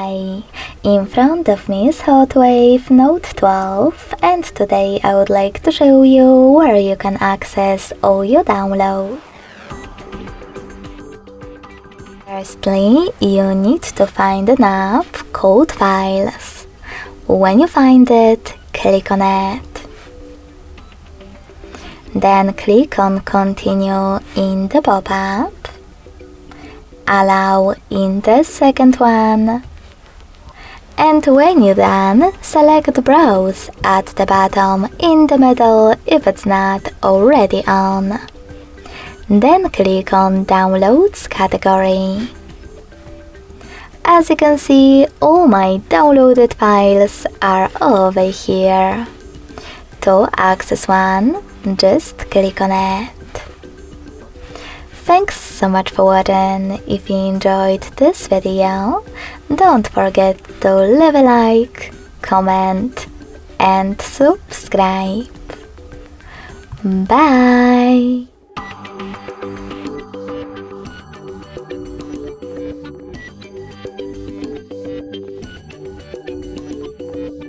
Hi, in front of me is HOTWAV Note 12 and today I would like to show you where you can access all your downloads. Firstly, you need to find an app called Files. When you find it, click on it. Then click on Continue in the pop-up. Allow in the second one. And when you're done, select Browse at the bottom in the middle if it's not already on. Then click on Downloads category. As you can see, all my downloaded files are over here. To access one, just click on it. Thanks so much for watching. If you enjoyed this video, don't forget to leave a like, comment and subscribe. Bye!